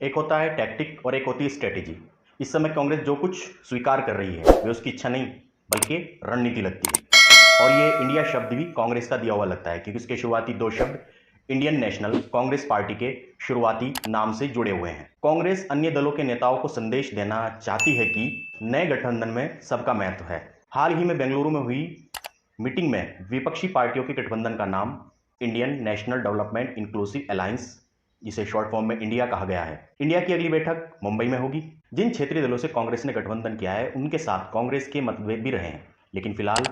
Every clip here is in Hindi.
एक होता है टैक्टिक और एक होती है स्ट्रेटेजी। इस समय कांग्रेस जो कुछ स्वीकार कर रही है वे उसकी इच्छा नहीं बल्कि रणनीति लगती है। और ये इंडिया शब्द भी कांग्रेस का दिया हुआ लगता है क्योंकि उसके शुरुआती दो शब्द इंडियन नेशनल कांग्रेस पार्टी के शुरुआती नाम से जुड़े हुए हैं। कांग्रेस अन्य दलों के नेताओं को संदेश देना चाहती है कि नए गठबंधन में सबका महत्व है। हाल ही में बेंगलुरु में हुई मीटिंग में विपक्षी पार्टियों के गठबंधन का नाम Indian national development inclusive alliance, जिसे शॉर्ट फॉर्म में इंडिया कहा गया है। इंडिया की अगली बैठक मुंबई में होगी। जिन क्षेत्रीय दलों से कांग्रेस ने गठबंधन किया है उनके साथ कांग्रेस के मतभेद भी रहे हैं, लेकिन फिलहाल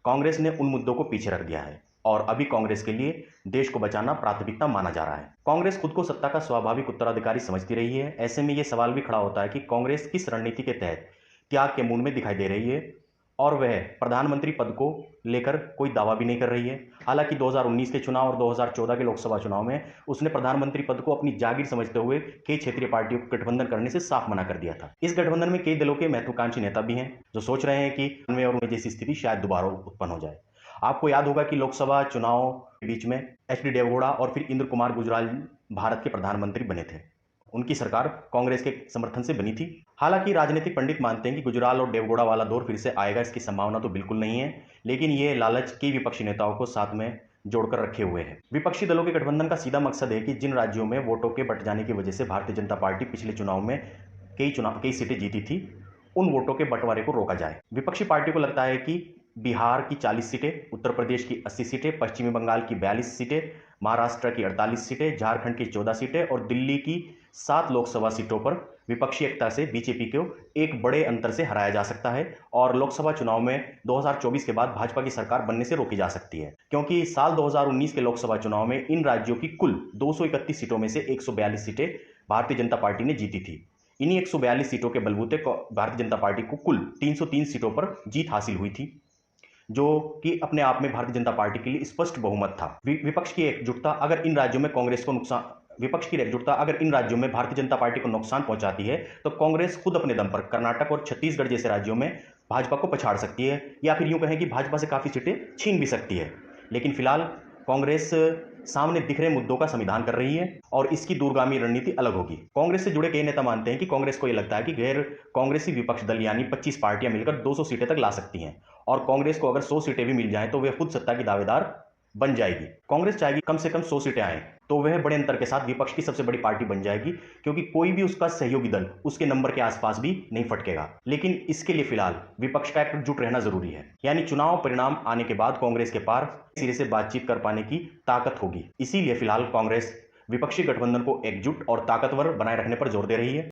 कांग्रेस ने उन मुद्दों को पीछे रख दिया है और अभी कांग्रेस के लिए देश को बचाना प्राथमिकता माना जा रहा है। कांग्रेस खुद को सत्ता का स्वाभाविक उत्तराधिकारी समझती रही है। ऐसे में यह सवाल भी खड़ा होता है कि कांग्रेस किस रणनीति के तहत त्याग के मूड में दिखाई दे रही है और वह प्रधानमंत्री पद को लेकर कोई दावा भी नहीं कर रही है। हालांकि 2019 के चुनाव और 2014 के लोकसभा चुनाव में उसने प्रधानमंत्री पद को अपनी जागीर समझते हुए कई क्षेत्रीय पार्टियों को गठबंधन करने से साफ मना कर दिया था। इस गठबंधन में कई दलों के महत्वाकांक्षी नेता भी हैं जो सोच रहे हैं कि उनमें और उनमें जैसी स्थिति शायद दोबारा उत्पन्न हो जाए। आपको याद होगा कि लोकसभा चुनाव के बीच में एच डी देवगौड़ा और फिर इंद्र कुमार गुजराल भारत के प्रधानमंत्री बने थे। उनकी सरकार कांग्रेस के समर्थन से बनी थी। हालांकि राजनीतिक पंडित मानते हैं कि गुजराल और देवगौड़ा वाला दौर फिर से आएगा, इसकी संभावना तो बिल्कुल नहीं है, लेकिन ये लालच कई विपक्षी नेताओं को साथ में जोड़कर रखे हुए हैं। विपक्षी दलों के गठबंधन का सीधा मकसद है कि जिन राज्यों में वोटों के बंट जाने की वजह से भारतीय जनता पार्टी पिछले चुनाव में कई सीटें जीती थी, उन वोटों के बंटवारे को रोका जाए। विपक्षी पार्टियों को लगता है कि बिहार की 40 सीटें, उत्तर प्रदेश की 80 सीटें, पश्चिमी बंगाल की 42 सीटें, महाराष्ट्र की 48 सीटें, झारखंड की 14 सीटें और दिल्ली की 7 लोकसभा सीटों पर विपक्षी एकता से बीजेपी को एक बड़े अंतर से हराया जा सकता है और लोकसभा चुनाव में 2024 के बाद भाजपा की सरकार बनने से रोकी जा सकती है, क्योंकि साल 2019 के लोकसभा चुनाव में इन राज्यों की कुल 231 सीटों में से 142 सीटें भारतीय जनता पार्टी ने जीती थी। इन्हीं 142 सीटों के बलबूते भारतीय जनता पार्टी को कुल 303 सीटों पर जीत हासिल हुई थी, जो कि अपने आप में भारतीय जनता पार्टी के लिए स्पष्ट बहुमत था। विपक्ष की एकजुटता अगर इन राज्यों में भारतीय जनता पार्टी को नुकसान पहुंचाती है तो कांग्रेस खुद अपने दम पर कर्नाटक और छत्तीसगढ़ जैसे राज्यों में भाजपा को पछाड़ सकती है, या फिर यूं कहें कि भाजपा से काफी सीटें छीन भी सकती है। लेकिन फिलहाल कांग्रेस सामने दिख रहे मुद्दों का समाधान कर रही है और इसकी दूरगामी रणनीति अलग होगी। कांग्रेस से जुड़े कई नेता मानते हैं कि कांग्रेस को यह लगता है कि गैर कांग्रेसी विपक्ष दल यानी 25 पार्टियां मिलकर 200 सीटें तक ला सकती हैं और कांग्रेस को अगर 100 सीटें भी मिल जाएं तो वह खुद सत्ता की दावेदार बन जाएगी। कांग्रेस चाहेगी कम से कम 100 सीटें आए तो वह बड़े अंतर के साथ विपक्ष की सबसे बड़ी पार्टी बन जाएगी, क्योंकि कोई भी उसका सहयोगी दल उसके नंबर के आसपास भी नहीं फटकेगा। लेकिन इसके लिए फिलहाल विपक्ष का एकजुट रहना जरूरी है, यानी चुनाव परिणाम आने के बाद कांग्रेस के पास सिरे से बातचीत कर पाने की ताकत होगी। इसीलिए फिलहाल कांग्रेस विपक्षी गठबंधन को एकजुट और ताकतवर बनाए रखने पर जोर दे रही है।